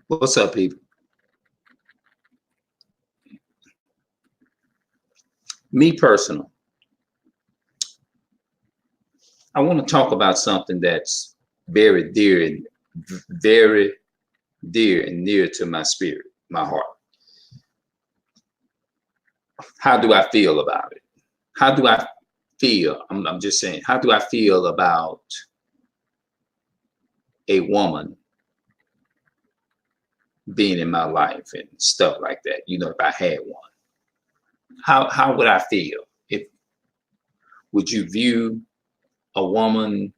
What's up, people? Me personal, I want to talk about something that's very dear and very dear and near to my spirit, my heart. How do I feel about it? How do I feel? I'm just saying, how do I feel about a woman being in my life and stuff like that? You know, if I had one, how would I feel? If would you view a woman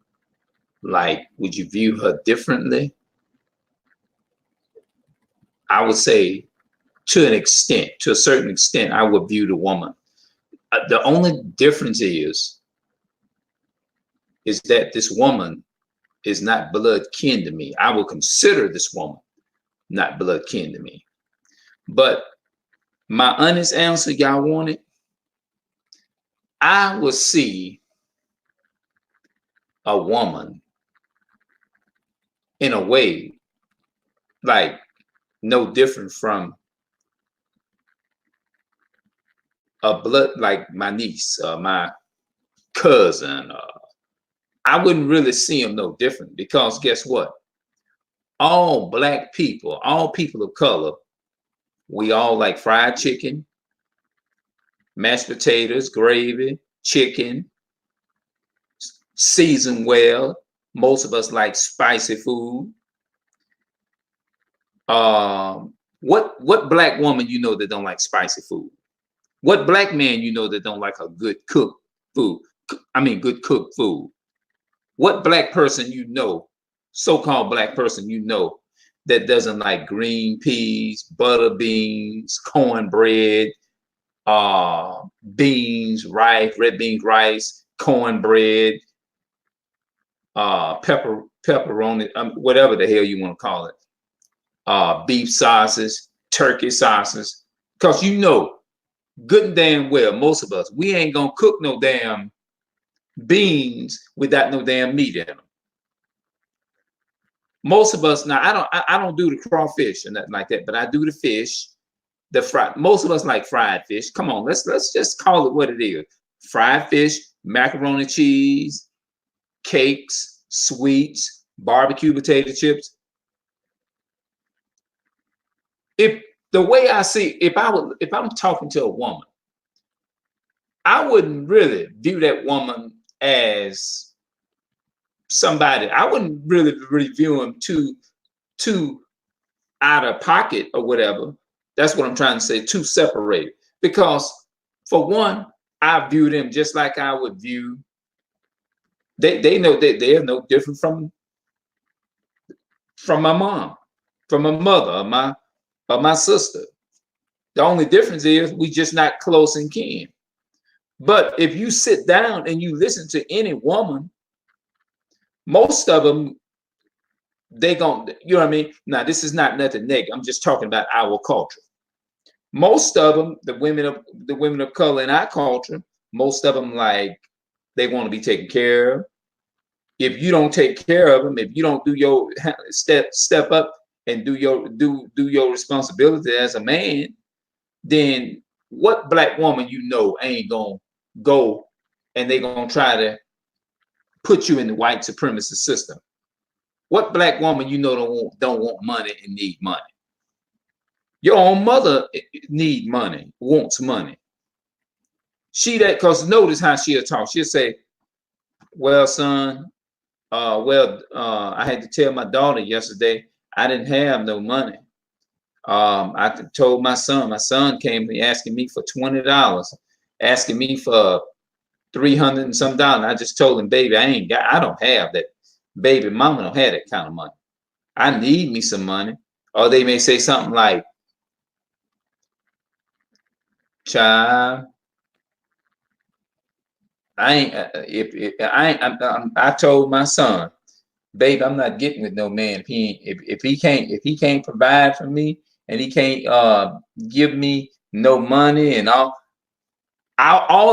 like, would you view her differently? I would say to an extent, to a certain extent, I would view the woman. The only difference is that this woman is not blood kin to me. I will consider this woman not blood kin to me. But my honest answer, y'all want it? I will see a woman in a way like no different from a blood, like my niece, my cousin. I wouldn't really see them no different because guess what? All black people, all people of color, we all like fried chicken, mashed potatoes, gravy, chicken, seasoned well. Most of us like spicy food. What black woman you know that don't like spicy food? What black man you know that don't like a good cooked food? I mean, good cooked food. What black person you know, so-called black person you know, that doesn't like green peas, butter beans, cornbread, beans, rice, red beans, rice, cornbread, pepperoni, whatever the hell you want to call it, beef sauces, turkey sauces, because you know good and damn well most of us we ain't gonna cook no damn beans without no damn meat in them. Most of us now, I don't do the crawfish and nothing like that, but I do the fish, the fried. Most of us like fried fish. Come on, let's just call it what it is: fried fish, macaroni cheese, cakes, sweets, barbecue potato chips. If the way I see, if I'm talking to a woman, I wouldn't really view that woman as somebody. I wouldn't really view him too out of pocket or whatever. That's what I'm trying to say. Too separated, because for one, I view them just like I would view. They know that they are no different from my mom, from my mother, or my sister. The only difference is we just not close in kin. But if you sit down and you listen to any woman, most of them, they gon' you know what I mean? Now, this is not nothing negative. I'm just talking about our culture. Most of them, the women of color in our culture, most of them like they want to be taken care of. If you don't take care of them, if you don't do your step up and do your responsibility as a man, then what black woman you know ain't gonna go and they gonna try to put you in the white supremacist system? What black woman you know don't want money and need money? Your own mother need money, wants money. She that, cause notice how she'll talk. She'll say, "Well, son, I had to tell my daughter yesterday I didn't have no money. I told my son. My son came asking me for $20, asking me for 300 and some dollars. I just told him, baby, I don't have that. Baby, mama don't have that kind of money. I need me some money." Or they may say something like, "Child, I ain't. If I ain't, I told my son, babe, I'm not getting with no man if he can't provide for me and he can't give me no money and all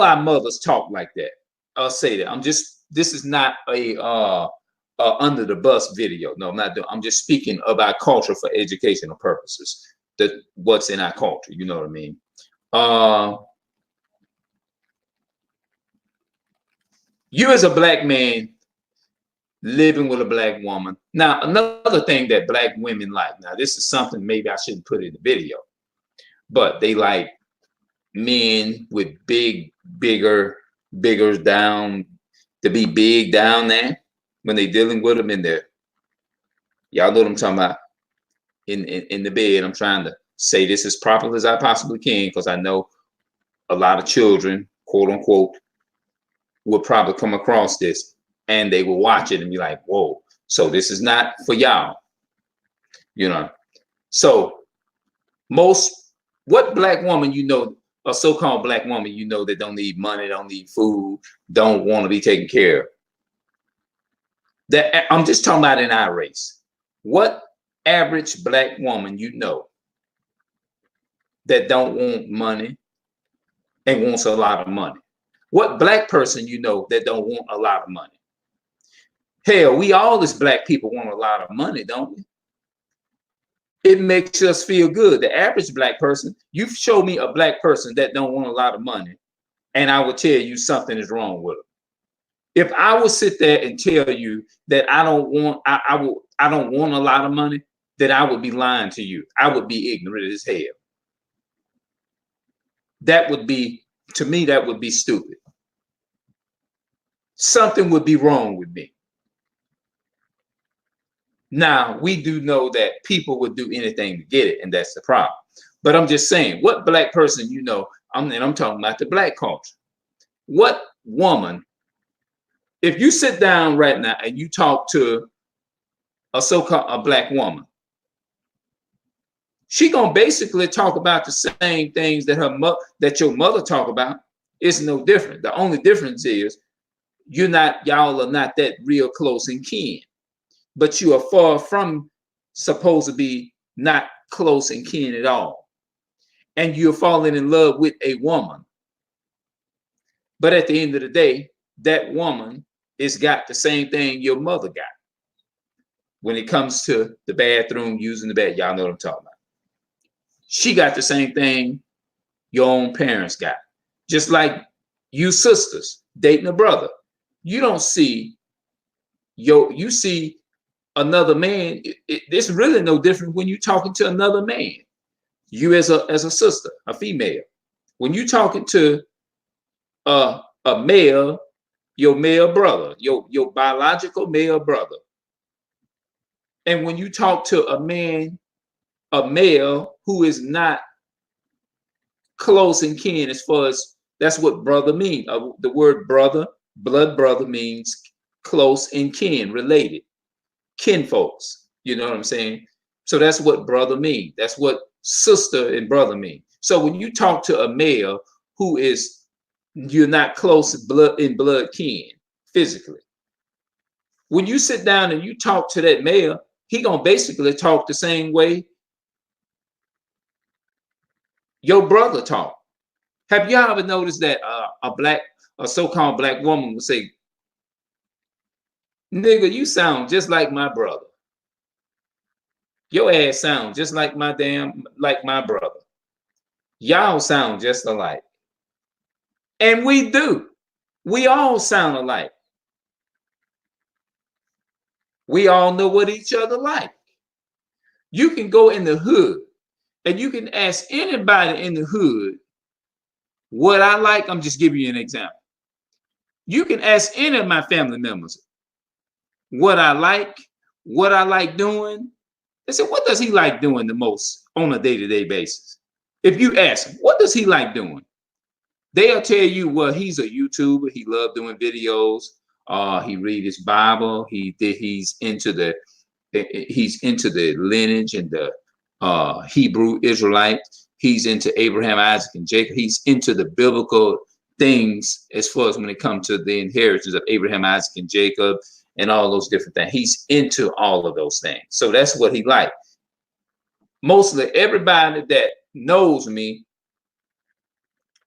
our mothers talk like that. I'll say that. This is not a under the bus video. No, I'm not doing. I'm just speaking of our culture for educational purposes. That what's in our culture. You know what I mean? You as a black man living with a black woman. Now, another thing that black women like. Now, this is something maybe I shouldn't put in the video, but they like men with bigger down, to be big down there when they dealing with them in there. Y'all know what I'm talking about. In the bed, I'm trying to say this as properly as I possibly can because I know a lot of children, quote unquote, will probably come across this and they will watch it and be like, whoa, so this is not for y'all, you know. So what black woman you know, a so-called black woman you know that don't need money, don't need food, don't want to be taken care of? That I'm just talking about in our race. What average black woman you know that don't want money and wants a lot of money? What black person you know that don't want a lot of money? Hell, we all as black people want a lot of money, don't we? It makes us feel good. The average black person, you show me a black person that don't want a lot of money, and I will tell you something is wrong with them. If I would sit there and tell you that I don't want a lot of money, then I would be lying to you. I would be ignorant as hell. That would be, to me, that would be stupid. Something would be wrong with me. Now, we do know that people would do anything to get it, and that's the problem. But I'm just saying, what black person you know, I'm talking about the black culture. What woman, if you sit down right now and you talk to a so-called a black woman, she gonna basically talk about the same things that that your mother talk about. It's no different. The only difference is y'all are not that real close in kin, but you are far from supposed to be not close in kin at all. And you're falling in love with a woman. But at the end of the day, that woman has got the same thing your mother got. When it comes to the bathroom, using the bed, y'all know what I'm talking about. She got the same thing your own parents got. Just like you sisters dating a brother. You don't see you see another man. It's really no different when you're talking to another man. You as a sister, a female. When you talking to a male, your male brother, your biological male brother. And when you talk to a male who is not close in kin, as far as that's what brother means. The word brother, blood brother, means close in kin, related, kinfolks. You know what I'm saying? So that's what brother means. That's what sister and brother mean. So when you talk to a male who is, you're not close in blood kin physically. When you sit down and you talk to that male, he gonna basically talk the same way your brother talk. Have you ever noticed that a so-called black woman would say, "Nigga, you sound just like my brother. Your ass sound just like my brother. Y'all sound just alike." And we do. We all sound alike. We all know what each other like. You can go in the hood and you can ask anybody in the hood what I like. I'm just giving you an example. You can ask any of my family members what I like doing. They say, what does he like doing the most on a day-to-day basis? If you ask him, what does he like doing? They'll tell you, well, he's a YouTuber. He loves doing videos. He read his Bible. He's into the lineage and the Hebrew Israelite. He's into Abraham, Isaac, and Jacob. He's into the biblical things as far as when it comes to the inheritance of Abraham, Isaac, and Jacob, and all those different things. He's into all of those things. So that's what he likes. Mostly everybody that knows me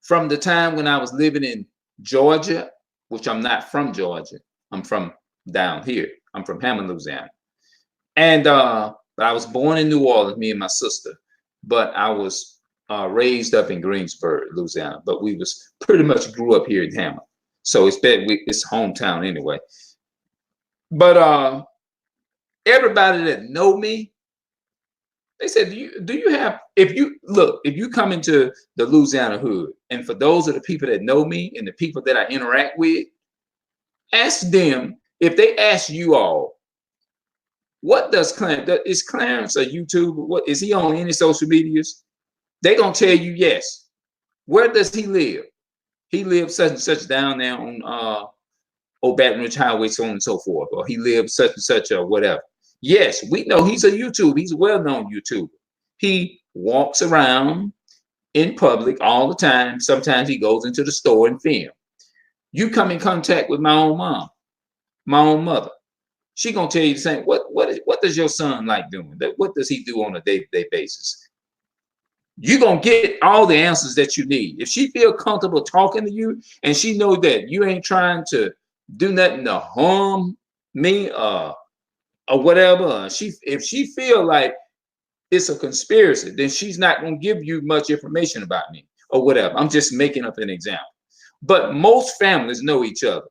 from the time when I was living in Georgia, which I'm not from Georgia. I'm from down here. I'm from Hammond, Louisiana. And but I was born in New Orleans, me and my sister. But I was raised up in Greensburg, Louisiana. But we was pretty much grew up here in Hammond. So it's hometown anyway. But everybody that know me, they said, do you have, if you come into the Louisiana hood, and for those of the people that know me and the people that I interact with, ask them, if they ask you all, what does Clarence, is Clarence a YouTuber? What is he on any social medias? They gonna tell you yes. Where does he live? He lives such and such down there on Old Baton Rouge Highway, so on and so forth, or he lives such and such or whatever. Yes, we know he's a YouTuber. He's a well-known YouTuber. He walks around in public all the time. Sometimes he goes into the store and film. You come in contact with my own mom, my own mother. She gonna tell you the same. What does your son like doing? What does he do on a day-to-day basis? You're gonna get all the answers that you need. If she feel comfortable talking to you and she know that you ain't trying to do nothing to harm me or whatever, if she feel like it's a conspiracy, then she's not gonna give you much information about me or whatever. I'm just making up an example. But most families know each other.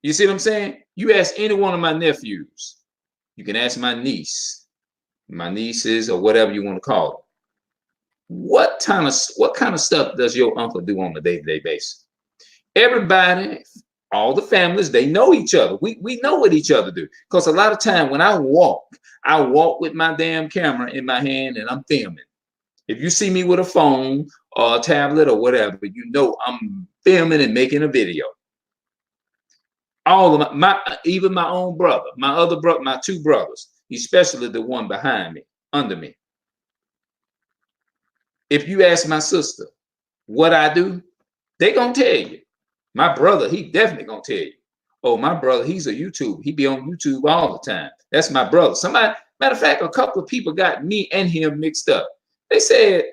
You see what I'm saying? You ask any one of my nephews, you can ask my nieces, or whatever you want to call them. What kind of stuff does your uncle do on a day-to-day basis? Everybody, all the families, they know each other. We know what each other do. Because a lot of time when I walk with my damn camera in my hand and I'm filming. If you see me with a phone or a tablet or whatever, you know I'm filming and making a video. All of even my own brother, my other brother, my two brothers, especially the one behind me, under me. If you ask my sister what I do, they gonna tell you. My brother, he definitely gonna tell you. Oh, my brother, he's a YouTuber. He be on YouTube all the time. That's my brother. Matter of fact, a couple of people got me and him mixed up. They said,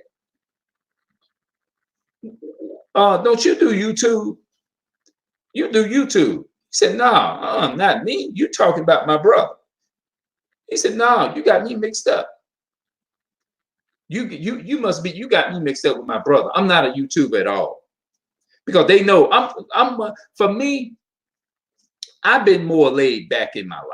don't you do YouTube? You do YouTube. He said, no, not me. You talking about my brother. He said, no, you got me mixed up. You got me mixed up with my brother. I'm not a YouTuber at all. Because they know for me, I've been more laid back in my life.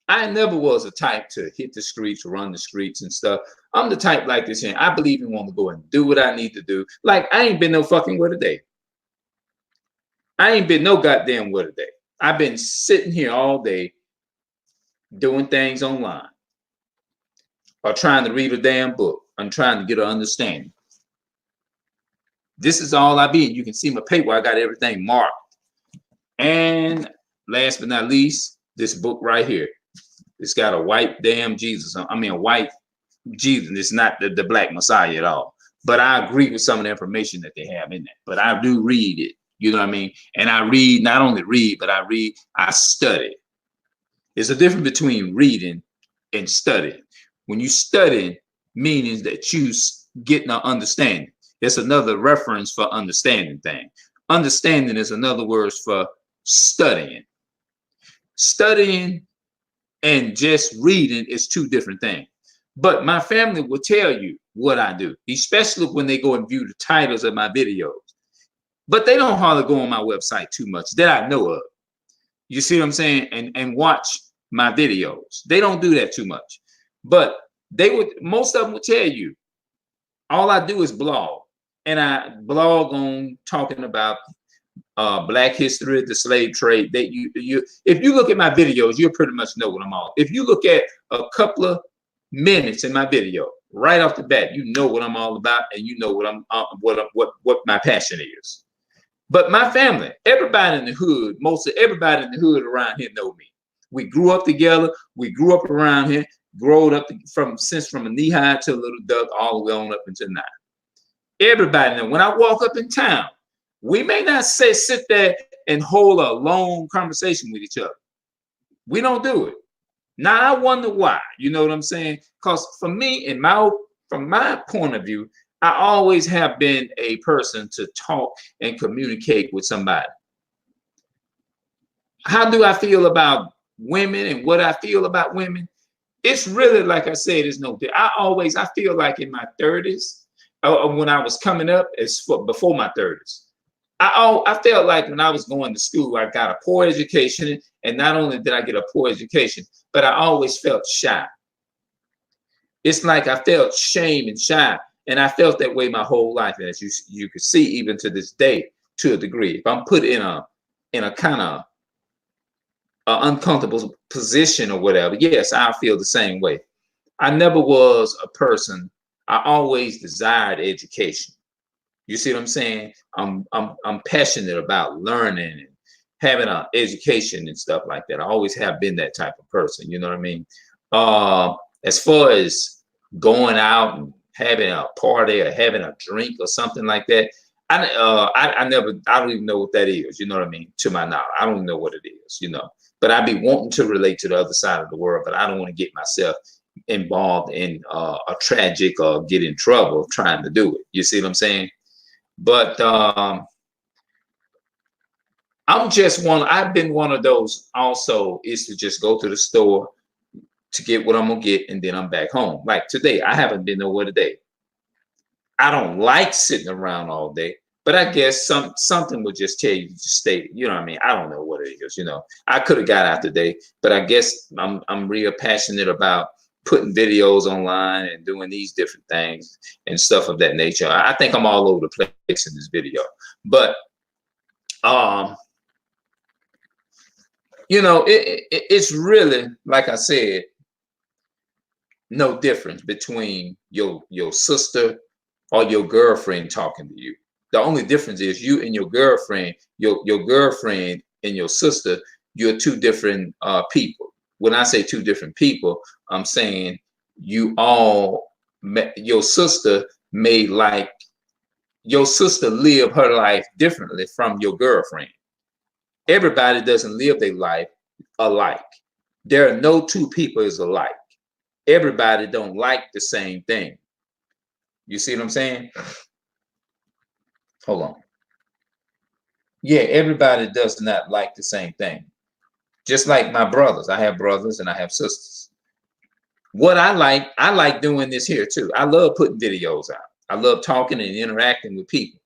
I never was a type to hit the streets, run the streets and stuff. I'm the type like this here. I believe in wanting to go and do what I need to do. Like, I ain't been no fucking where today. I ain't been no goddamn where today. I've been sitting here all day doing things online or trying to read a damn book. I'm trying to get an understanding. This is all I be. You can see my paper. I got everything marked. And last but not least, this book right here. It's got a white damn Jesus. I mean, a white Jesus. It's not the black Messiah at all. But I agree with some of the information that they have in there. But I do read it. You know what I mean? And I read, not only read, but I study. There's a difference between reading and studying. When you study, meaning that you getting an understanding. It's another reference for understanding thing. Understanding is another word for studying. Studying and just reading is two different things. But my family will tell you what I do, especially when they go and view the titles of my videos. But they don't hardly go on my website too much that I know of. You see what I'm saying? And watch my videos. They don't do that too much. But most of them would tell you, all I do is blog. And I blog on talking about Black history, the slave trade. If you look at my videos, you'll pretty much know what I'm on. If you look at a couple of minutes in my video, right off the bat, you know what I'm all about, and you know what my passion is. But my family, everybody in the hood, most of everybody in the hood around here know me. We grew up together. We grew up around here, growed up from a knee high to a little duck, all the way on up until now. Everybody know. When I walk up in town, we may not sit there and hold a long conversation with each other. We don't do it. Now I wonder why. You know what I'm saying? Because for me, from my point of view, I always have been a person to talk and communicate with somebody. how do I feel about women and what I feel about women? It's really, like I said, it's no. I feel like in my 30s, when I was coming up, before my 30s, I felt like when I was going to school, I got a poor education, and not only did I get a poor education, but I always felt shy. It's like I felt shame and shy, and I felt that way my whole life, and as you could see, even to this day, to a degree. If I'm put in a kind of uncomfortable position or whatever, yes, I feel the same way. I never was a person. I always desired education. You see what I'm saying? I'm passionate about learning and having an education and stuff like that. I always have been that type of person. You know what I mean? As far as going out and having a party or having a drink or something like that, I don't even know what that is. You know what I mean? To my knowledge, I don't know what it is. You know, but I'd be wanting to relate to the other side of the world, but I don't want to get myself involved in a tragic or get in trouble trying to do it. You see what I'm saying? But I've been one of those also, is to just go to the store to get what I'm gonna get, and then I'm back home. Like today, I haven't been nowhere today. I don't like sitting around all day, but I guess something would just tell you to stay. You know what I mean? I don't know what it is. You know, I could have got out today, but I guess I'm real passionate about putting videos online and doing these different things and stuff of that nature. I think I'm all over the place in this video, but you know, it's really, like I said, no difference between your sister or your girlfriend talking to you. The only difference is you and your girlfriend, your girlfriend and your sister, you're two different people. When I say two different people, I'm saying your sister live her life differently from your girlfriend. Everybody doesn't live their life alike. There are no two people is alike. Everybody don't like the same thing. You see what I'm saying? Hold on. Yeah, everybody does not like the same thing. Just like my brothers. I have brothers and I have sisters. What I like doing this here too. I love putting videos out. I love talking and interacting with people.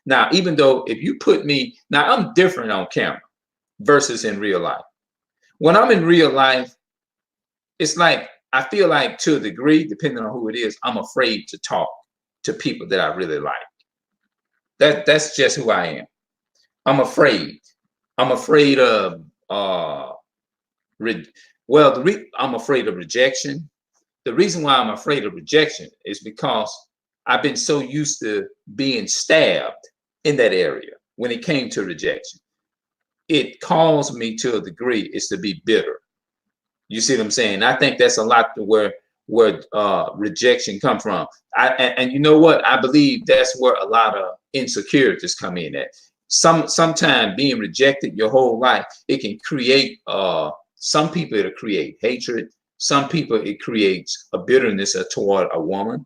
Now, even though if you put me, now I'm different on camera versus in real life. When I'm in real life, it's like, I feel like to a degree, depending on who it is, I'm afraid to talk to people that I really like. That's just who I am. I'm afraid. I'm afraid of I'm afraid of rejection. The reason why I'm afraid of rejection is because I've been so used to being stabbed in that area when it came to rejection. It caused me to a degree is to be bitter. You see what I'm saying? I think that's a lot to where rejection come from. And you know what? I believe that's where a lot of insecurities come in at. Sometimes being rejected your whole life, it can create some people, it'll create hatred. Some people, it creates a bitterness toward a woman.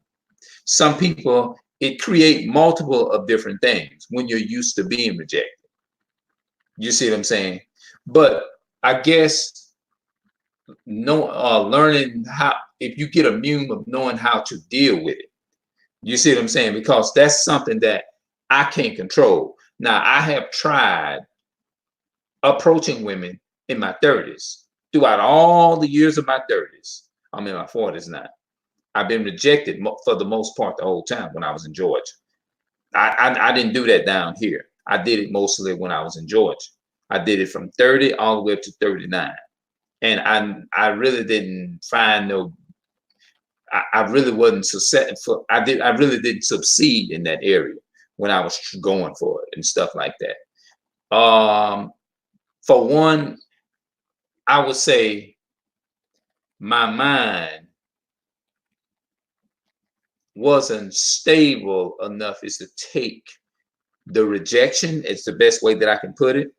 Some people, it create multiple of different things when you're used to being rejected. You see what I'm saying? But I guess learning how, if you get immune of knowing how to deal with it. You see what I'm saying? Because that's something that I can't control. Now, I have tried approaching women in my 30s. Throughout all the years of my 30s, I'm in my 40s now. I've been rejected for the most part the whole time when I was in Georgia. I didn't do that down here. I did it mostly when I was in Georgia. I did it from 30 all the way up to 39. And I really didn't find I really wasn't successful. I really didn't succeed in that area when I was going for it and stuff like that. For one, I would say my mind wasn't stable enough is to take the rejection. It's the best way that I can put it.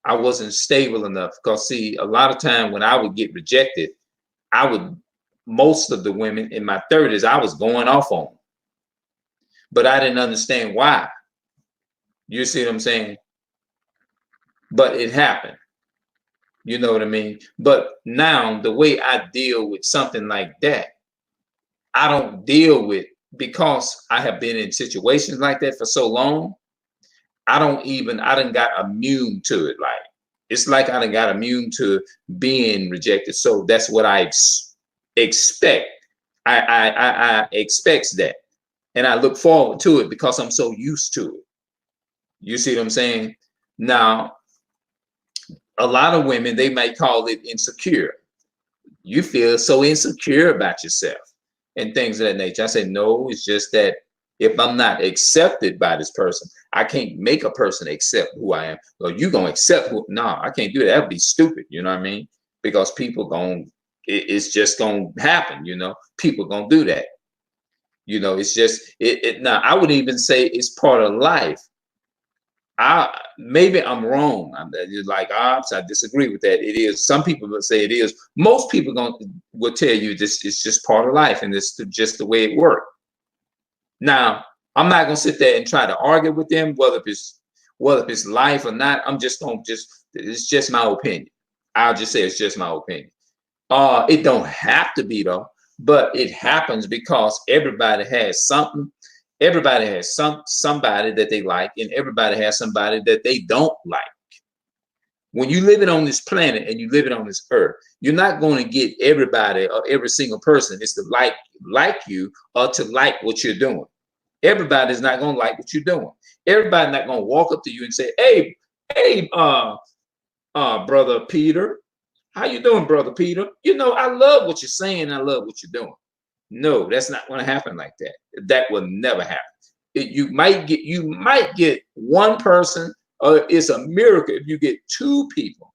I wasn't stable enough because, see, a lot of time when I would get rejected, most of the women in my 30s, I was going off on them. But I didn't understand why. You see what I'm saying? But it happened. You know what I mean? But now the way I deal with something like that, I don't deal with, because I have been in situations like that for so long. I done got immune to it. Like, it's like I done got immune to being rejected. So that's what I expect. I expect that. And I look forward to it because I'm so used to it. You see what I'm saying? Now, a lot of women, they might call it insecure. You feel so insecure about yourself and things of that nature. I say, no, it's just that if I'm not accepted by this person, I can't make a person accept who I am. Well, you gonna accept who? No, I can't do that. That'd be stupid. You know what I mean? Because people it's just gonna happen. You know, people gonna do that. You know, it's just it. Now, I would even say it's part of life. Maybe I'm wrong. I'm like Ops. I disagree with that. It is. Some people will say it is. Most people will tell you this. It's just part of life, and it's just the way it works. Now, I'm not gonna sit there and try to argue with them whether it's life or not. I'm just gonna it's just my opinion. I'll just say it's just my opinion. It don't have to be though, but it happens because everybody has something. Everybody has somebody that they like, and everybody has somebody that they don't like. When you live it on this planet and you live it on this earth, you're not going to get everybody or every single person is to like you or to like what you're doing. Everybody's not going to like what you're doing. Everybody's not going to walk up to you and say, hey, brother Peter, how you doing, brother Peter? You know, I love what you're saying. I love what you're doing. No, that's not going to happen like that. That will never happen. You might get one person, or it's a miracle if you get two people.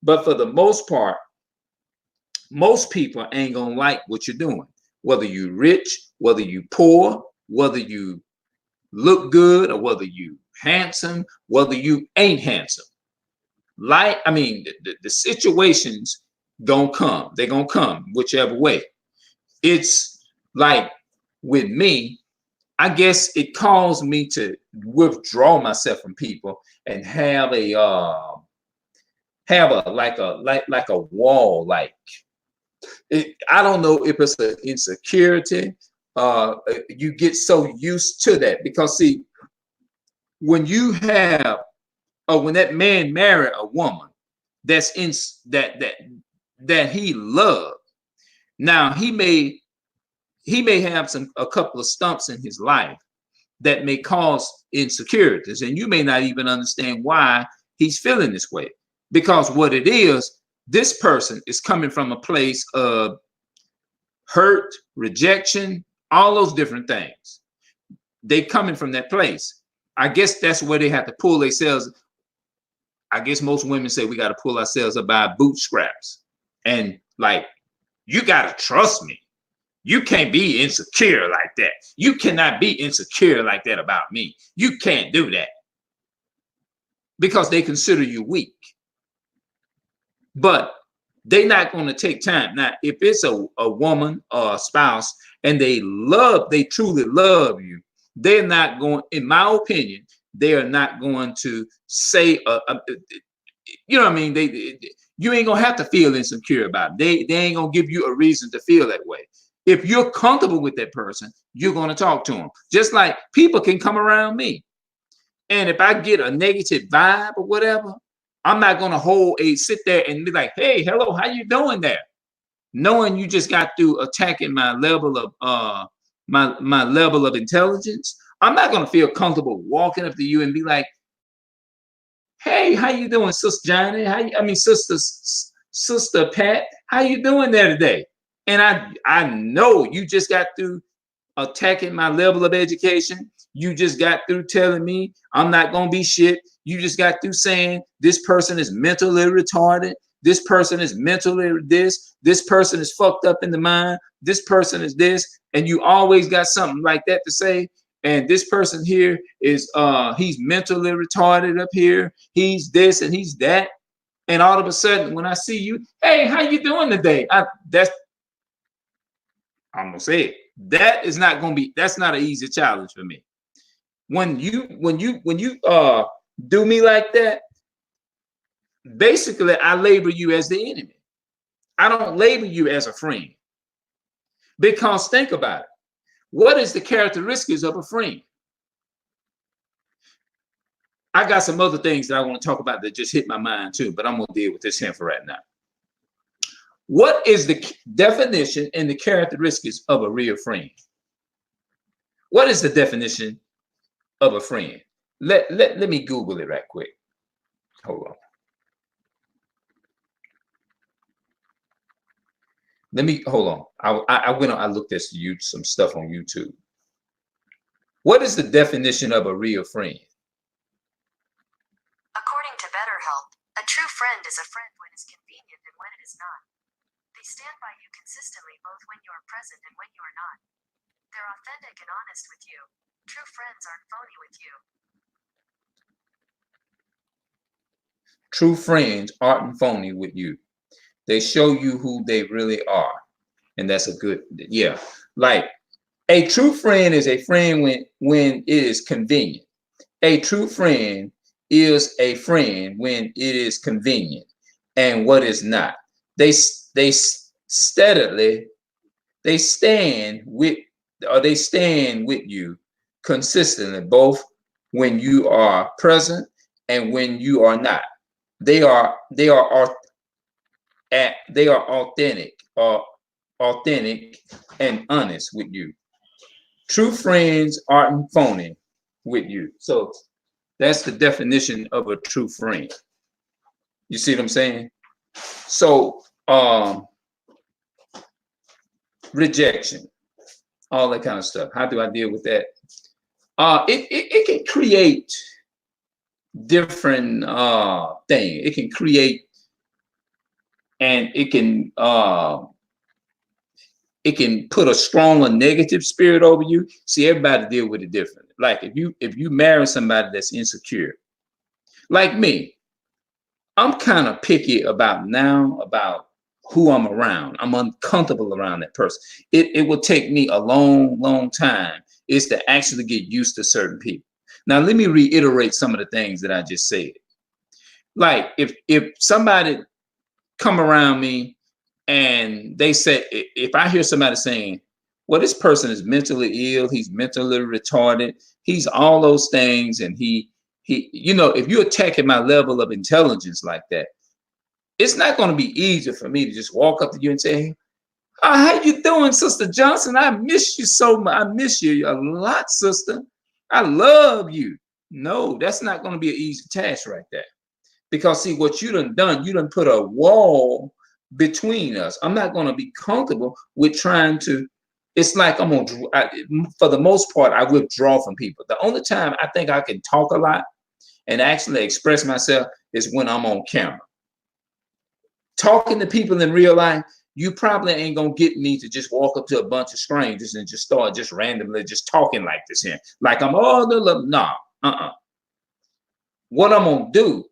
But for the most part, most people ain't gonna like what you're doing. Whether you rich, whether you poor, whether you look good, or whether you handsome, whether you ain't handsome. The situations gonna come. They're gonna come whichever way. It's like with me, I guess it caused me to withdraw myself from people and have a wall. Like I don't know if it's an insecurity. You get so used to that because see, when you have when that man married a woman that's in that he loved. Now he may have a couple of stumps in his life that may cause insecurities, and you may not even understand why he's feeling this way. Because what it is, this person is coming from a place of hurt, rejection, all those different things. They coming from that place. I guess that's where they have to pull themselves. I guess most women say we got to pull ourselves up by bootstraps. And like, you got to trust me. You can't be insecure like that. You cannot be insecure like that about me. You can't do that. Because they consider you weak. But they're not going to take time. Now, if it's a woman or a spouse and they truly love you, they're not going, in my opinion, they are not going to say, you know what I mean? You ain't going to have to feel insecure about it. They ain't going to give you a reason to feel that way. If you're comfortable with that person, you're going to talk to them. Just like people can come around me. And if I get a negative vibe or whatever, I'm not going to sit there and be like, hey, hello, how you doing there? Knowing you just got through attacking my level of my level of intelligence, I'm not going to feel comfortable walking up to you and be like, hey, how you doing, Sister Johnny? Sister Pat, how you doing there today? And I know you just got through attacking my level of education. You just got through telling me I'm not going to be shit. You just got through saying this person is mentally retarded. This person is mentally this. This person is fucked up in the mind. This person is this. And you always got something like that to say. And this person here is he's mentally retarded up here. He's this and he's that. And all of a sudden, when I see you, hey, how you doing today? I'm gonna say it. That's not an easy challenge for me. When you do me like that, basically I label you as the enemy. I don't label you as a friend. Because think about it. What is the characteristics of a friend? I got some other things that I want to talk about that just hit my mind too, but I'm going to deal with this here for right now. What is the definition and the characteristics of a real friend? What is the definition of a friend? Let me Google it right quick. Hold on. Hold on. I looked at some stuff on YouTube. What is the definition of a real friend? According to BetterHelp, a true friend is a friend when it's convenient and when it is not. They stand by you consistently both when you are present and when you are not. They're authentic and honest with you. True friends aren't phony with you. True friends aren't phony with you. They show you who they really are. And that's a good, yeah. Like a true friend is a friend when it is convenient. A true friend is a friend when it is convenient and what is not. They stand with you consistently, both when you are present and when you are not. They are authentic and honest with you. True friends aren't phony with you. So that's the definition of a true friend. You see what I'm saying? So rejection, all that kind of stuff. How do I deal with that? It can create different things. It can create, and it can put a stronger negative spirit over you. See, everybody deal with it differently. Like if you marry somebody that's insecure, like me, I'm kind of picky about who I'm around. I'm uncomfortable around that person. It will take me a long time is to actually get used to certain people. Now, let me reiterate some of the things that I just said. Like if somebody come around me and they say, if I hear somebody saying, well, this person is mentally ill, he's mentally retarded, he's all those things, and he, you know, if you're attacking my level of intelligence like that, it's not going to be easy for me to just walk up to you and say, oh, how you doing, Sister Johnson? I miss you so much. I miss you a lot, sister. I love you. No, that's not going to be an easy task right there. Because see, what you done put a wall between us. I'm not going to be comfortable with trying to, it's like for the most part, I withdraw from people. The only time I think I can talk a lot and actually express myself is when I'm on camera. Talking to people in real life, you probably ain't gonna get me to just walk up to a bunch of strangers and just start just randomly just talking like this here. Like I'm all the love. No, What I'm gonna do,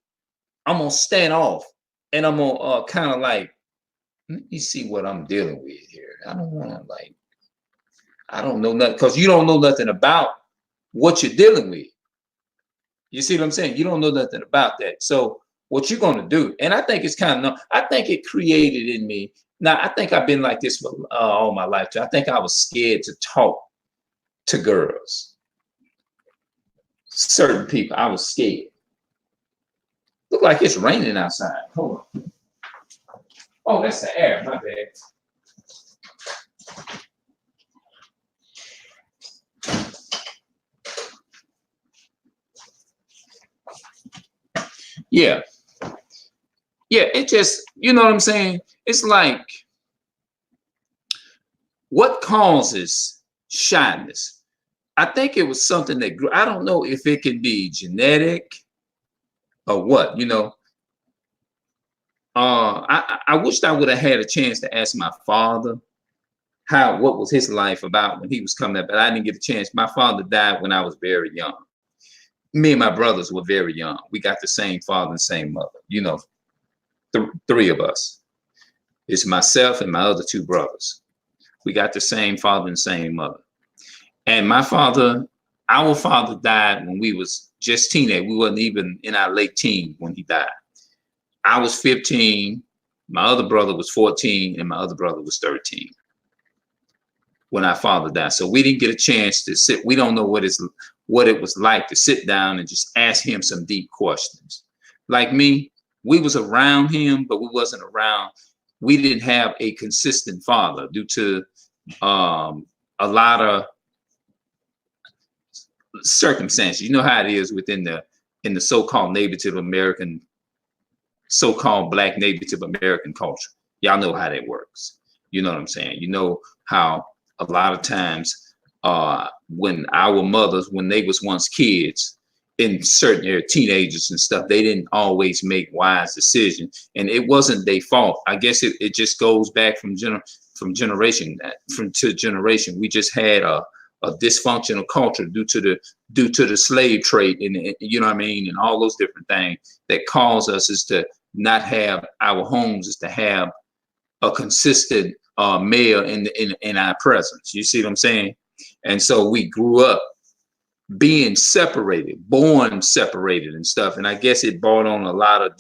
I'm gonna stand off and I'm gonna kind of like, let me see what I'm dealing with here. I don't want to I don't know nothing, because you don't know nothing about what you're dealing with. You see what I'm saying? You don't know nothing about that. So what you're going to do, and I think it's kind of, I think it created in me. Now, I think I've been like this for all my life. I think I was scared to talk to girls. Certain people, I was scared. Look like it's raining outside. Hold on. Oh, that's the air. My bad. Yeah. Yeah, it just, you know what I'm saying? It's like, what causes shyness? I think it was something that grew. I don't know if it can be genetic or what, you know. I wished I would have had a chance to ask my father what was his life about when he was coming up, but I didn't get a chance. My father died when I was very young. Me and my brothers were very young. We got the same father and same mother, you know, three of us. It's myself and my other two brothers. We got the same father and same mother. And our father died when we was just teenage. We wasn't even in our late teens when he died. I was 15, my other brother was 14, and my other brother was 13 when our father died. So we didn't get a chance to sit. We don't know what it was like to sit down and just ask him some deep questions. Like me, we was around him, but we wasn't around. We didn't have a consistent father due to a lot of circumstances. You know how it is within the so-called Native American, so-called Black Native American culture. Y'all know how that works. You know what I'm saying? You know how a lot of times when our mothers, when they was once kids, in certain areas, teenagers and stuff, they didn't always make wise decisions, and it wasn't their fault. I guess it just goes back from generation to generation. We just had a dysfunctional culture due to the slave trade, and you know what I mean, and all those different things that cause us is to not have our homes, is to have a consistent male in our presence. You see what I'm saying? And so we grew up being separated, born separated and stuff. And I guess it brought on a lot of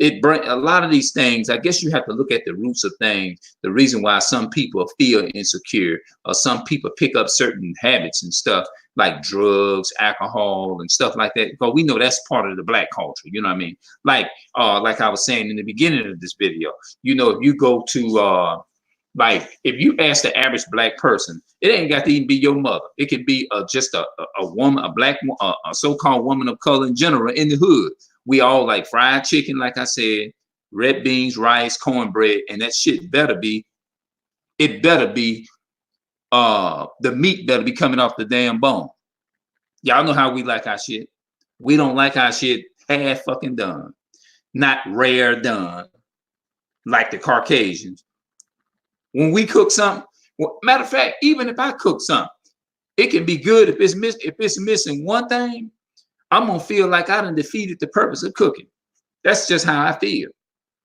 a lot of these things. I guess you have to look at the roots of things, the reason why some people feel insecure, or some people pick up certain habits and stuff like drugs, alcohol, and stuff like that. Because we know that's part of the Black culture. You know what I mean? Like I was saying in the beginning of this video, you know, if you go to like, if you ask the average Black person, it ain't got to even be your mother. It could be just a woman, a Black, a so-called woman of color in general in the hood. We all like fried chicken, like I said, red beans, rice, cornbread, and that shit better be, the meat better be coming off the damn bone. Y'all know how we like our shit. We don't like our shit half fucking done, not rare done, like the Caucasians. When we cook something, well, matter of fact, even if I cook something, it can be good if it's missing one thing. I'm gonna feel like I done defeated the purpose of cooking. That's just how I feel.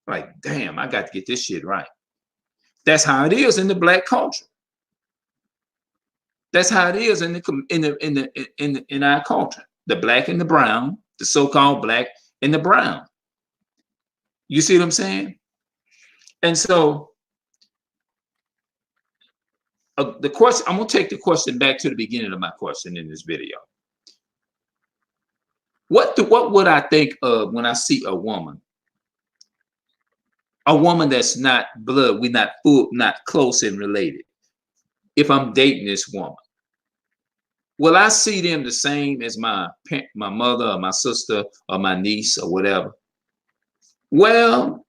Like, damn, I got to get this shit right. That's how it is in the Black culture. That's how it is in our culture. The Black and the brown, the so-called Black and the brown. You see what I'm saying? And so the question, I'm gonna take the question back to the beginning of my question in this video. What would I think of when I see a woman that's not blood, we're not full, not close and related? If I'm dating this woman, will I see them the same as my mother or my sister or my niece or whatever? Well,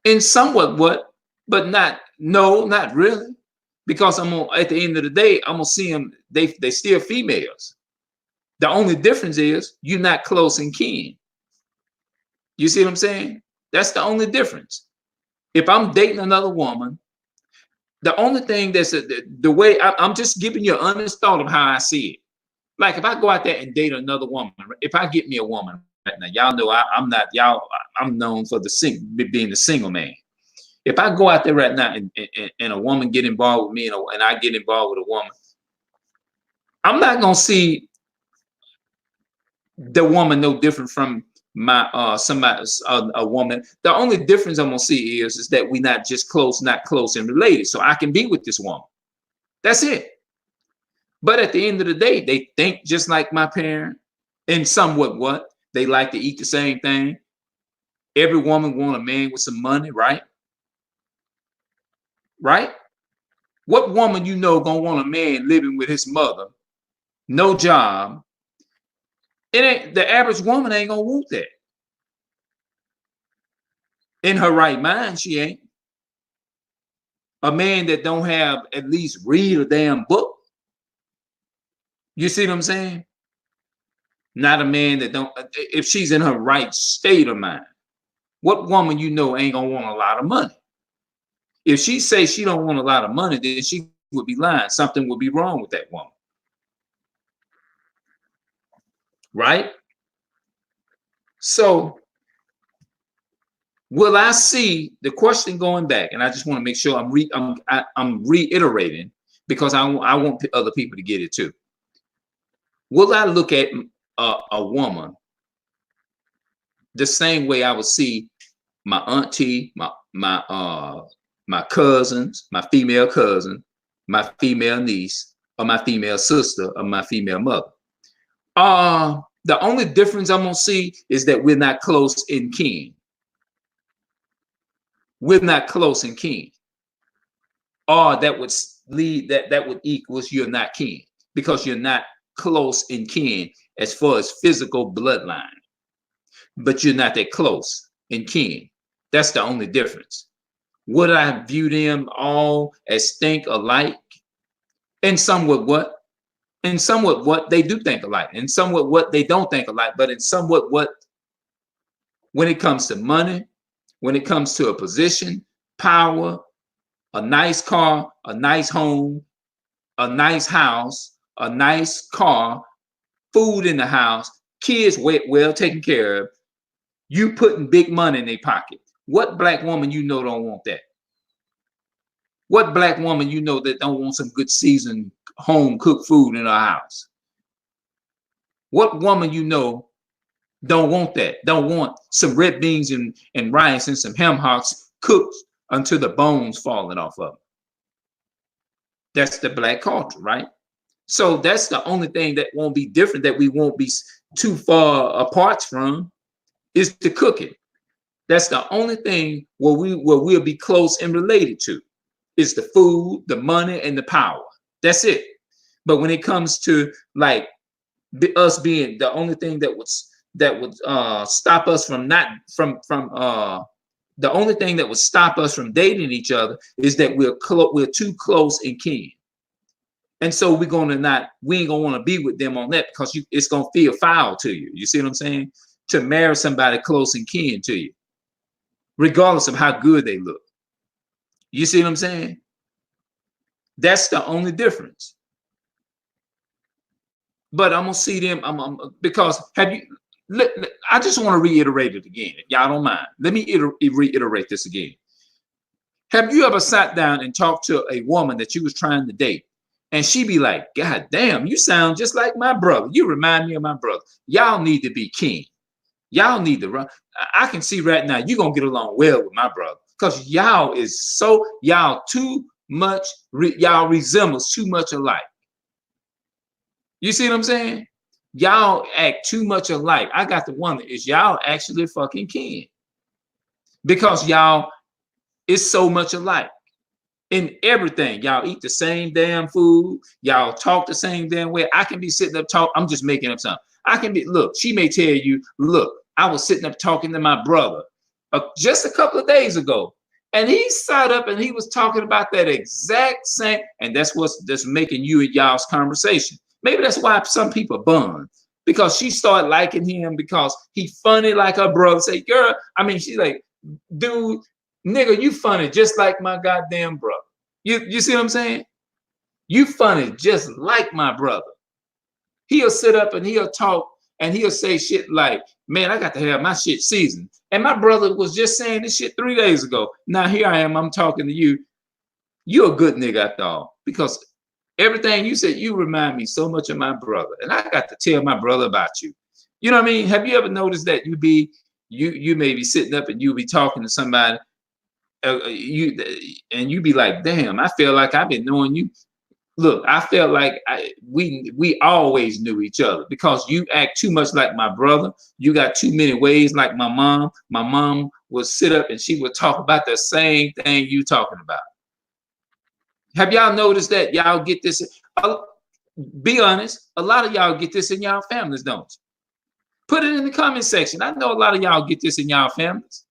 in somewhat, but not really. Because at the end of the day, I'm gonna see them, they still females. The only difference is you're not close in kin. You see what I'm saying? That's the only difference. If I'm dating another woman, the only thing that's the way I'm just giving you an honest thought of how I see it. Like if I go out there and date another woman, if I get me a woman right now, y'all know I'm known for being the single man. If I go out there right now and a woman get involved with me and I get involved with a woman, I'm not gonna see the woman no different from my a woman. The only difference I'm gonna see is that we not close and related. So I can be with this woman. That's it. But at the end of the day, they think just like my parent, and somewhat what they like to eat the same thing. Every woman want a man with some money, right? Right? What woman you know gonna want a man living with his mother, no job? It ain't, the average woman ain't gonna want that. In her right mind, she ain't. A man that don't have at least read a damn book. You see what I'm saying? Not a man that don't, if she's in her right state of mind. What woman you know ain't gonna want a lot of money? If she says she don't want a lot of money, then she would be lying. Something would be wrong with that woman. Right? So will I see the question going back? And I just want to make sure I'm reiterating because I want other people to get it too. Will I look at a woman the same way I would see my auntie, my cousins, my female cousin, my female niece, or my female sister, or my female mother. The only difference I'm gonna see is that we're not close in kin. We're not close in kin. Or that would lead that would equals you're not kin, because you're not close in kin as far as physical bloodline, but you're not that close in kin. That's the only difference. Would I view them all as think alike? And somewhat what? And somewhat what they do think alike, and somewhat what they don't think alike, but in somewhat what, when it comes to money, when it comes to a position, power, a nice car, a nice home, a nice house, a nice car, food in the house, kids well taken care of, you putting big money in their pocket. What black woman you know don't want that? What black woman you know that don't want some good seasoned home cooked food in her house? What woman you know don't want that? Don't want some red beans and rice and some ham hocks cooked until the bones falling off of them. That's the black culture, right? So that's the only thing that won't be different, that we won't be too far apart from, is the cooking. That's the only thing where we'll be close and related to, is the food, the money, and the power. That's it. But when it comes to like us being the only thing that would stop us from the only thing that would stop us from dating each other is that we're too close in kin. And so we ain't gonna want to be with them on that, because it's gonna feel foul to you. You see what I'm saying? To marry somebody close in kin to you, regardless of how good they look. You see what I'm saying? That's the only difference. But I'm gonna see them. Because I just want to reiterate it again, if y'all don't mind. Let me reiterate this again. Have you ever sat down and talked to a woman that you was trying to date, and she be like, "God damn, you sound just like my brother. You remind me of my brother. Y'all need to be kin. Y'all need to run." I can see right now you're gonna get along well with my brother, because y'all too much. Y'all resembles too much alike. You see what I'm saying? Y'all act too much alike. I got to wonder, is y'all actually fucking kin? Because y'all is so much alike in everything. Y'all eat the same damn food. Y'all talk the same damn way. I can be sitting up talking. I'm just making up something. Look, she may tell you, look, I was sitting up talking to my brother just a couple of days ago, and he sat up and he was talking about that exact same, and that's making you and y'all's conversation. Maybe that's why some people bond, because she started liking him because he funny like her brother. Say, girl, she's like, dude, nigga, you funny just like my goddamn brother. You see what I'm saying? You funny just like my brother. He'll sit up and he'll talk and he'll say shit like, man, I got to have my shit seasoned. And my brother was just saying this shit 3 days ago. Now here I am, I'm talking to you. You're a good nigga after all, because everything you said, you remind me so much of my brother. And I got to tell my brother about you. You know what I mean? Have you ever noticed that you may be sitting up and you be talking to somebody, you be like, damn, I feel like I've been knowing you. Look, I felt like we always knew each other, because you act too much like my brother. You got too many ways like my mom. My mom would sit up and she would talk about the same thing you talking about. Have y'all noticed that y'all get this? Be honest, a lot of y'all get this in y'all families, don't you? Put it in the comment section. I know a lot of y'all get this in y'all families.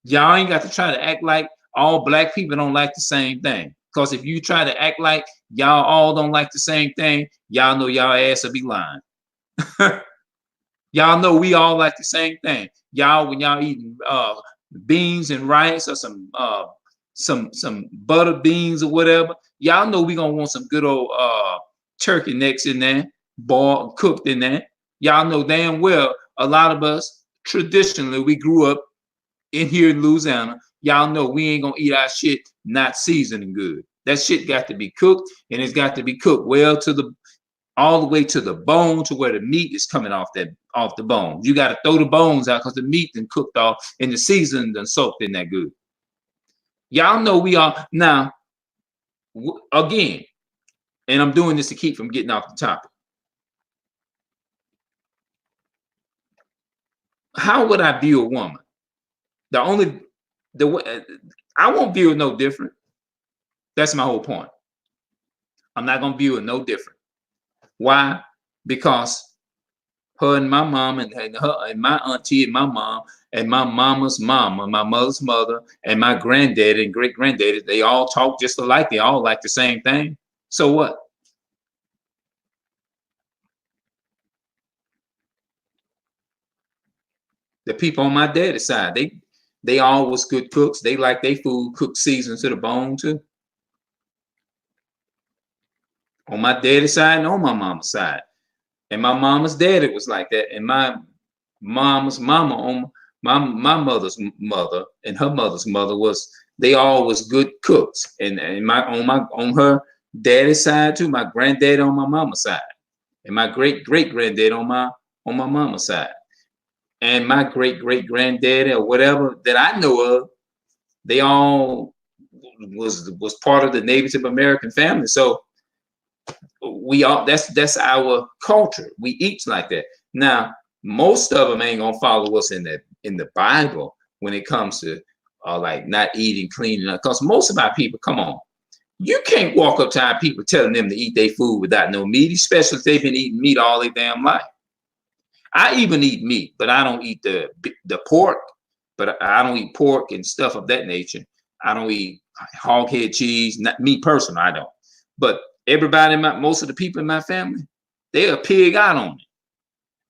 Y'all ain't got to try to act like all black people don't like the same thing. Because if you try to act like y'all all don't like the same thing, y'all know y'all ass will be lying. Y'all know we all like the same thing. Y'all, when y'all eating beans and rice, or some butter beans or whatever, y'all know we gonna want some good old turkey necks in there, boiled, cooked in there. Y'all know damn well a lot of us traditionally, we grew up in here in Louisiana. Y'all know we ain't gonna eat our shit not seasoning good. That shit got to be cooked, and it's got to be cooked well all the way to the bone, to where the meat is coming off off the bones. You got to throw the bones out because the meat done cooked off and the seasoning done soaked in that good. Y'all know we are now, again, and I'm doing this to keep from getting off the topic. How would I view a woman? The way I won't view it no different. That's my whole point. I'm not gonna view it no different. Why? Because her and my mom and her and my auntie and my mom and my mama's mama, my mother's mother, and my granddad and great granddaddy, they all talk just alike. They all like the same thing. So what? The people on my daddy's side, they all was good cooks. They like their food cooked seasoned to the bone too. On my daddy's side and on my mama's side. And my mama's daddy was like that. And my mama's mama on my mother's mother and her mother's mother was, they all was good cooks. And on her daddy's side too, my granddad on my mama's side. And my great granddad on my mama's side. And my great granddaddy or whatever that I know of, they all was part of the Native American family. So we all, that's our culture. We eat like that. Now, most of them ain't gonna follow us in the Bible when it comes to like not eating clean enough. Because most of our people, come on, you can't walk up to our people telling them to eat their food without no meat, especially if they've been eating meat all their damn life. I even eat meat, but I don't eat the pork. But I don't eat pork and stuff of that nature. I don't eat hog head cheese. Not me personally, I don't. But everybody, most of the people in my family, they'll pig out on me.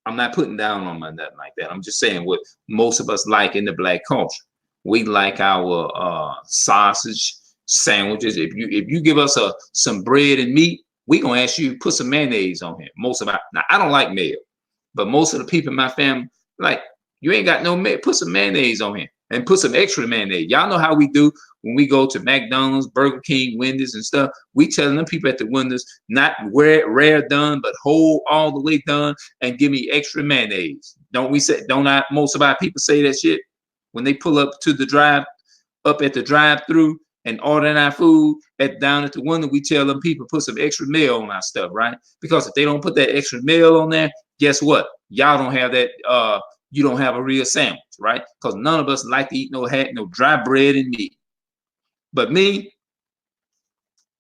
I'm not putting down on my nothing like that. I'm just saying what most of us like in the Black culture. We like our sausage sandwiches. If you give us some bread and meat, we gonna ask you to put some mayonnaise on here. Now I don't like mayo. But most of the people in my family, like, you ain't got no put some mayonnaise on here and put some extra mayonnaise. Y'all know how we do when we go to McDonald's, Burger King, Wendy's and stuff. We telling them people at the windows, not rare done, but whole all the way done, and give me extra mayonnaise. Don't most of our people say that shit when they pull up to up at the drive-through and ordering our food down at the window? We tell them people put some extra mayo on our stuff, right? Because if they don't put that extra mayo on there, guess what? Y'all don't have that. You don't have a real sandwich, right? Because none of us like to eat no dry bread and meat. But me,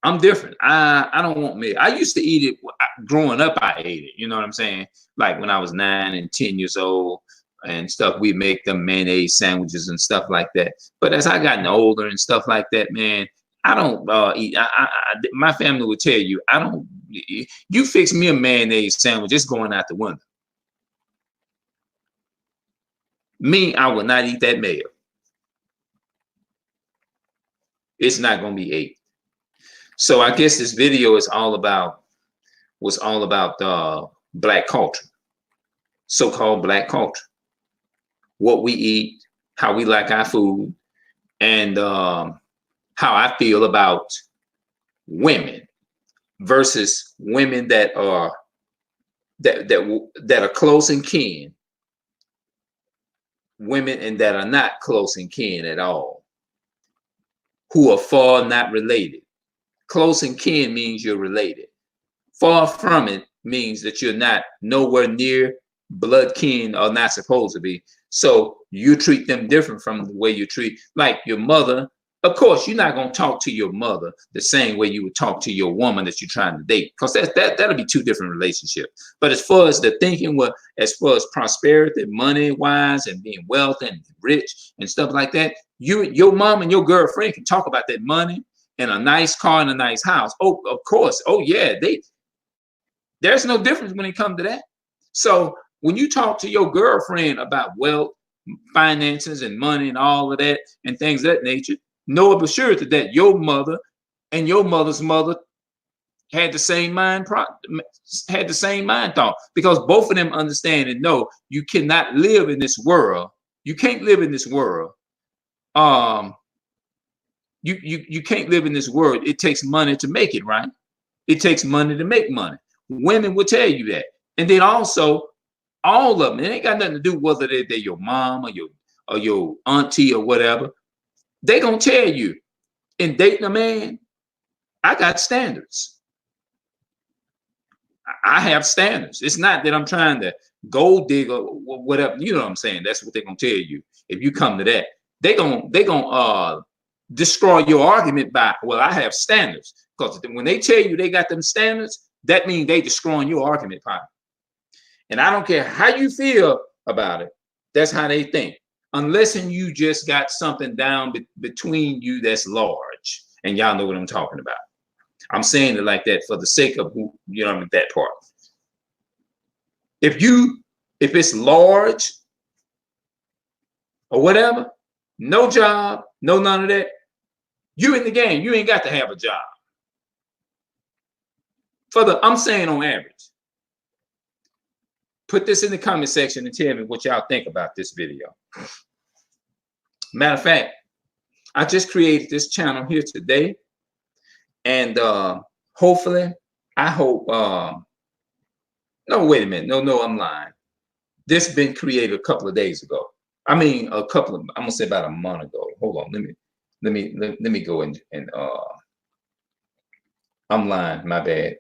I'm different. I don't want meat. I used to eat it growing up. I ate it. You know what I'm saying? Like when I was 9 and 10 years old and stuff, we make them mayonnaise sandwiches and stuff like that. But as I gotten older and stuff like that, man, I don't eat. My family would tell you, I don't. You fix me a mayonnaise sandwich, it's going out the window. Me, I will not eat that mayo. It's not going to be ate. So I guess this video was all about Black culture, so-called Black culture, what we eat, how we like our food, and how I feel about women versus women that are close in kin, women and that are not close in kin at all, who are far not related. Close in kin means you're related. Far from it means that you're not nowhere near blood kin or not supposed to be. So you treat them different from the way you treat, like your mother. Of course, you're not going to talk to your mother the same way you would talk to your woman that you're trying to date, because that'll be two different relationships. But as far as the thinking, as far as prosperity, money wise, and being wealthy and rich and stuff like that, your mom and your girlfriend can talk about that money and a nice car and a nice house. Oh, of course. Oh yeah, there's no difference when it comes to that. So when you talk to your girlfriend about wealth, finances, and money and all of that and things of that nature, know for sure that your mother and your mother's mother had the same mind thought, because both of them understand and know you cannot live in this world. You can't live in this world. You can't live in this world. It takes money to make it, right? It takes money to make money. Women will tell you that. And then also All of them. It ain't got nothing to do whether they're your mom or your auntie or whatever. They gonna tell you in dating a man, I got standards. I have standards. It's not that I'm trying to gold dig or whatever. You know what I'm saying? That's what they're gonna tell you. If you come to that, they gonna destroy your argument by, well, I have standards. Because when they tell you they got them standards, that means they destroying your argument power. And I don't care how you feel about it. That's how they think. Unless you just got something down between you that's large. And y'all know what I'm talking about. I'm saying it like that for the sake of, you know, that part. If it's large or whatever, no job, no none of that, you in the game. You ain't got to have a job. I'm saying on average. Put this in the comment section and tell me what y'all think about this video. Matter of fact, I just created this channel here today. And hopefully, I hope, no, wait a minute. No, I'm lying. This been created a couple of days ago. I mean, I'm gonna say about a month ago. Hold on, let me go and I'm lying, my bad.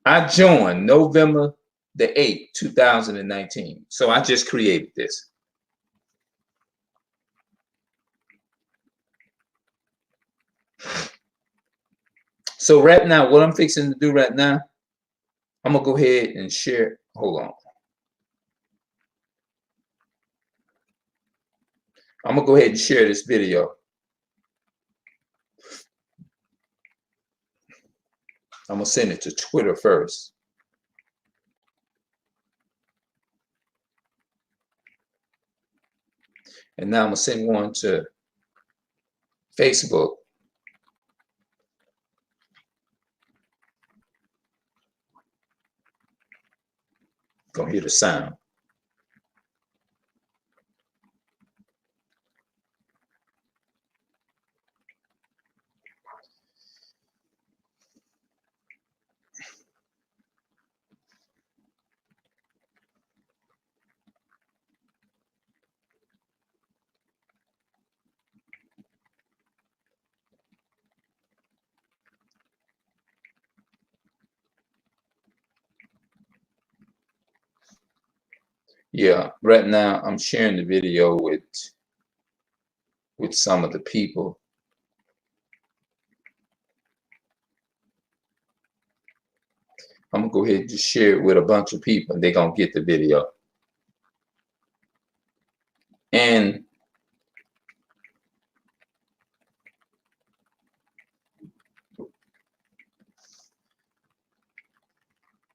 I joined November the 8th, 2019. So I just created this. So right now, what I'm fixing to do right now, I'm gonna go ahead and share. Hold on. I'm gonna go ahead and share this video. I'm gonna send it to Twitter first. And now I'm gonna send one to Facebook. Gonna hear the sound. Yeah, right now I'm sharing the video with some of the people. I'm gonna go ahead and just share it with a bunch of people and they're gonna get the video. And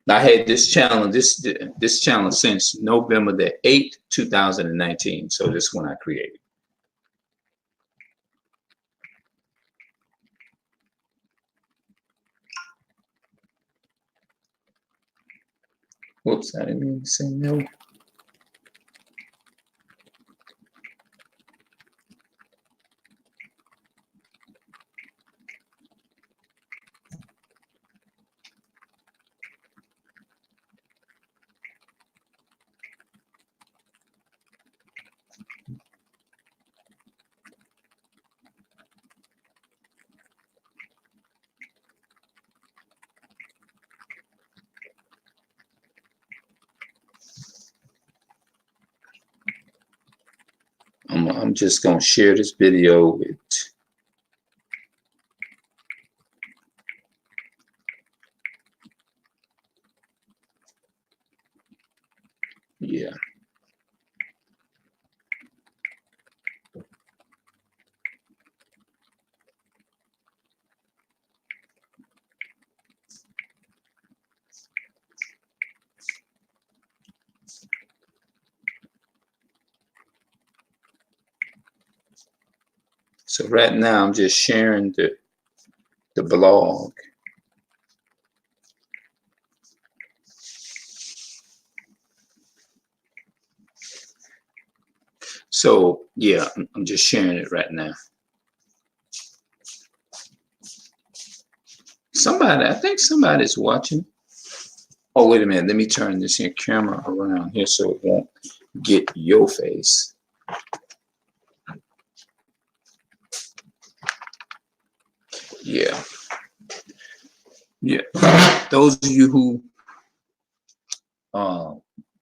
I had this channel, this channel since November the 8th, 2019. So this one I created. Whoops, I didn't mean to say no. I'm just gonna share this video with yeah. So right now I'm just sharing the blog. So yeah, I'm just sharing it right now. I think somebody's watching. Oh, wait a minute. Let me turn this here camera around here so it won't get your face. Yeah. Yeah. Those of you who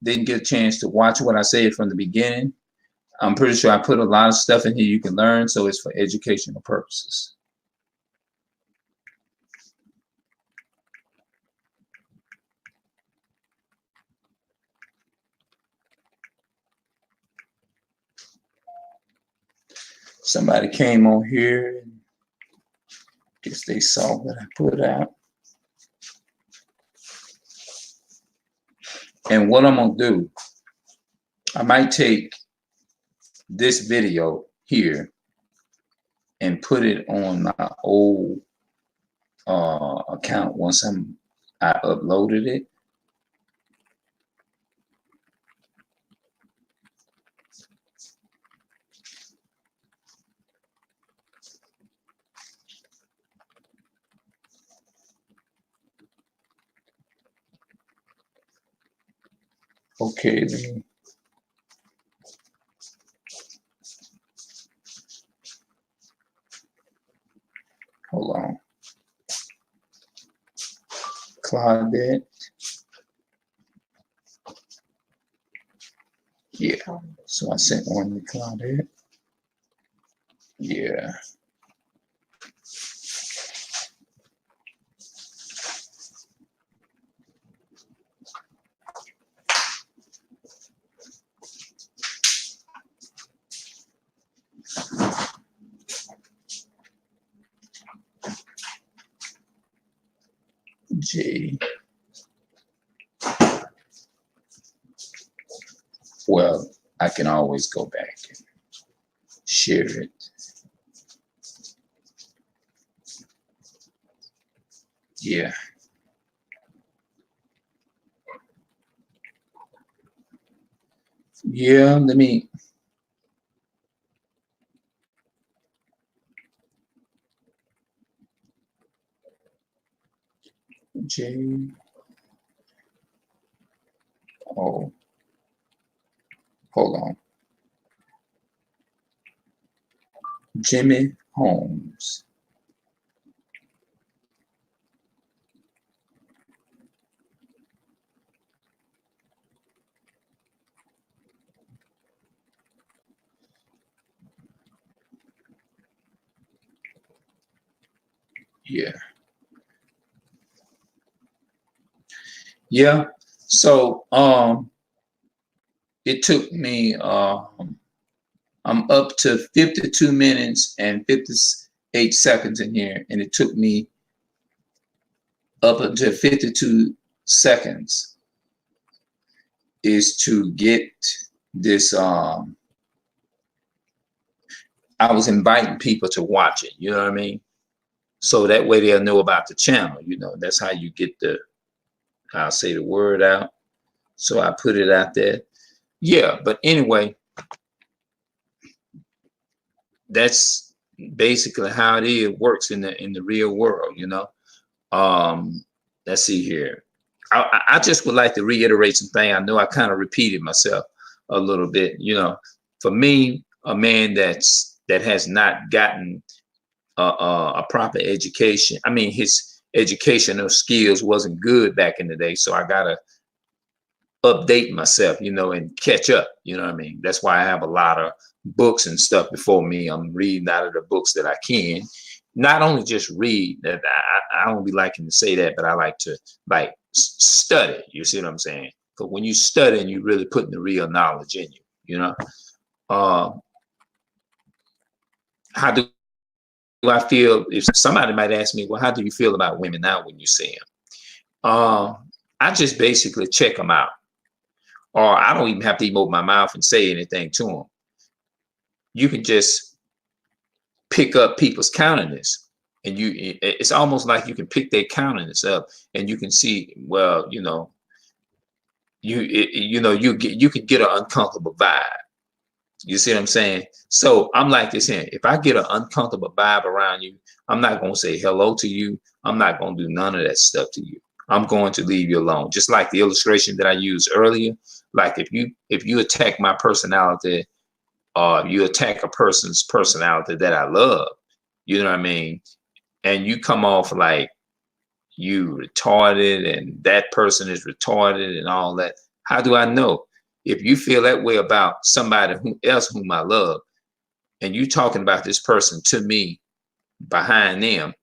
didn't get a chance to watch what I said from the beginning, I'm pretty sure I put a lot of stuff in here you can learn, so it's for educational purposes. Somebody came on here, and guess they saw what I put out. And what I'm gonna do, I might take this video here and put it on my old account once I uploaded it. Okay, let me. Hold on. Claudette. Yeah. So I sent one to Claudette. Yeah. J. Well, I can always go back and share it. Yeah. Yeah, let me. J. Oh, hold on. Jimmy Holmes. Yeah. Yeah. So it took me I'm up to 52 minutes and 58 seconds in here, and it took me up until 52 seconds is to get this I was inviting people to watch it, you know what I mean? So that way they'll know about the channel, you know. That's how you get I'll say the word out. So I put it out there. Yeah, but anyway, that's basically how it works in the real world, you know. Let's see here. I just would like to reiterate something. I know I kind of repeated myself a little bit. You know, for me, a man that has not gotten a proper education. I mean, his educational skills wasn't good back in the day, so I gotta update myself, you know, and catch up. You know what I mean? That's why I have a lot of books and stuff before me. I'm reading out of the books that I can. Not only just read, that I don't be liking to say that, but I like to like study. You see what I'm saying? Because when you study, you really putting the real knowledge in you. You know, how do I feel? If somebody might ask me, well, how do you feel about women now when you see them? I just basically check them out, or I don't even have to even open my mouth and say anything to them. You can just pick up people's countenance, and it's almost like you can pick their countenance up, and you can see, well, you know, you can get an uncomfortable vibe. You see what I'm saying? So I'm like this here. If I get an uncomfortable vibe around you, I'm not gonna say hello to you. I'm not gonna do none of that stuff to you. I'm going to leave you alone. Just like the illustration that I used earlier. Like if you attack my personality, or you attack a person's personality that I love, you know what I mean? And you come off like you retarded and that person is retarded and all that. How do I know? If you feel that way about somebody else whom I love, and you talking about this person to me behind them,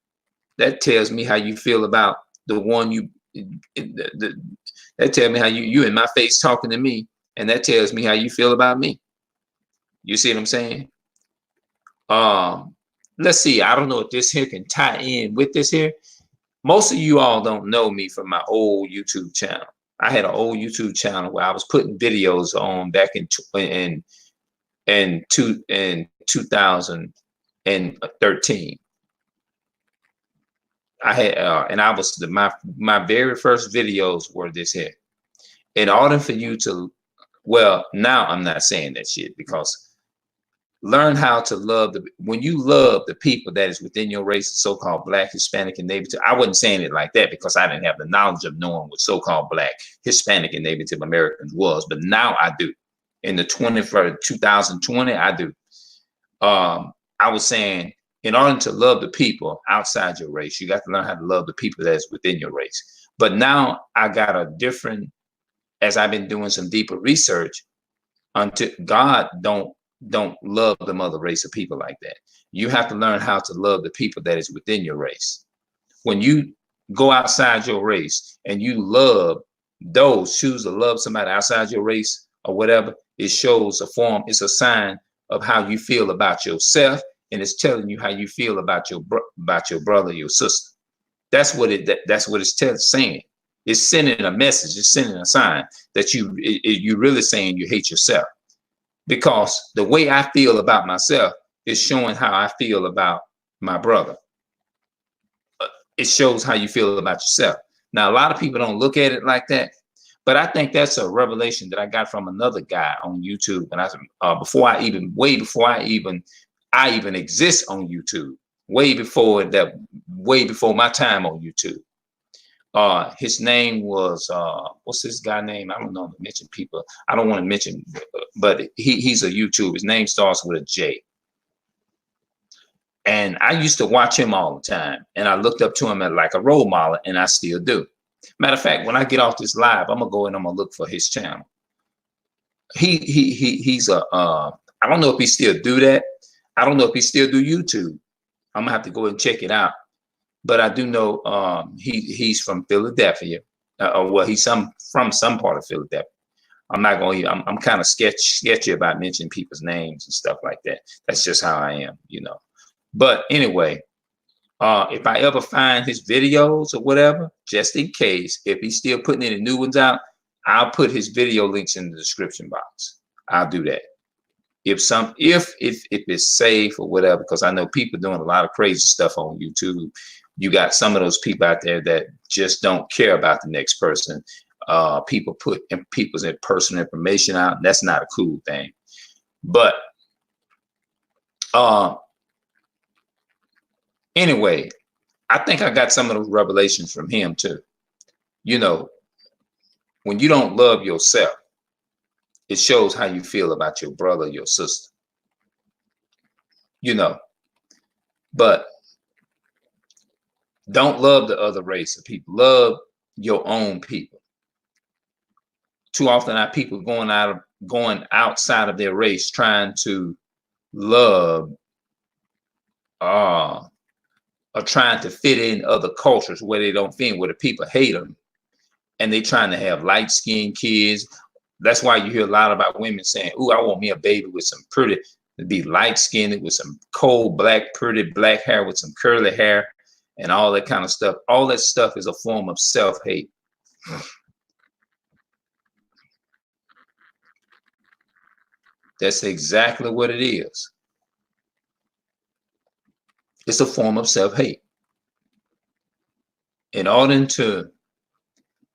that tells me how you feel about the one that tells me how you in my face talking to me, and that tells me how you feel about me. You see what I'm saying? Let's see. I don't know if this here can tie in with this here. Most of you all don't know me from my old YouTube channel. I had an old YouTube channel where I was putting videos on back in 2013. I had and I was my very first videos were this here. In order for you to, well, now I'm not saying that shit, because learn how to love when you love the people that is within your race, so-called Black, Hispanic, and Native. I wasn't saying it like that because I didn't have the knowledge of knowing what so-called Black, Hispanic, and Native Americans was, but now I do. In the 2020, I do. I was saying, in order to love the people outside your race, you got to learn how to love the people that is within your race. But now I got a different, as I've been doing some deeper research, until God don't love the other race of people like that. You have to learn how to love the people that is within your race. When you go outside your race and you love those, choose to love somebody outside your race or whatever, it shows a form, it's a sign of how you feel about yourself, and it's telling you how you feel about your brother, your sister. That's what it's saying. It's sending a message. It's sending a sign that you're really saying you hate yourself. Because the way I feel about myself is showing how I feel about my brother. It shows how you feel about yourself. Now, a lot of people don't look at it like that, but I think that's a revelation that I got from another guy on YouTube. And way before I even exist on YouTube, way before my time on YouTube. His name was what's this guy name? I don't know to mention people. I don't want to mention, but he's a YouTuber. His name starts with a J. And I used to watch him all the time, and I looked up to him as like a role model, and I still do. Matter of fact, when I get off this live, I'm gonna go and I'm gonna look for his channel. He's a I don't know if he still do that. I don't know if he still do YouTube. I'm gonna have to go and check it out. But I do know he's from Philadelphia, well, he's from some part of Philadelphia. I'm not going to. I'm kind of sketchy about mentioning people's names and stuff like that. That's just how I am, you know. But anyway, if I ever find his videos or whatever, just in case, if he's still putting any new ones out, I'll put his video links in the description box. I'll do that. If it's safe or whatever, because I know people doing a lot of crazy stuff on YouTube. You got some of those people out there that just don't care about the next person. People put people's personal information out. That's not a cool thing. But anyway, I think I got some of those revelations from him too. You know, when you don't love yourself, it shows how you feel about your brother, your sister. You know, but don't love the other race of people. Love your own people. Too often our people going outside of their race trying to love or trying to fit in other cultures where they don't fit in, where the people hate them. And they trying to have light-skinned kids. That's why you hear a lot about women saying, "Ooh, I want me a baby with some pretty, to be light-skinned with some cold black, pretty black hair with some curly hair," and all that kind of stuff. All that stuff is a form of self-hate. That's exactly what it is. It's a form of self-hate. In order to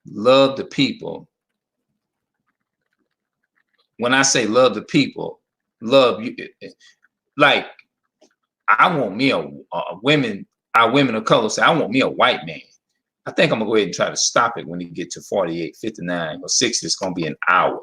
love the people, when I say love the people, love you, like I want me our women of color say, I want me a white man. I think I'm gonna go ahead and try to stop it when you get to 48, 59, or 60. It's gonna be an hour.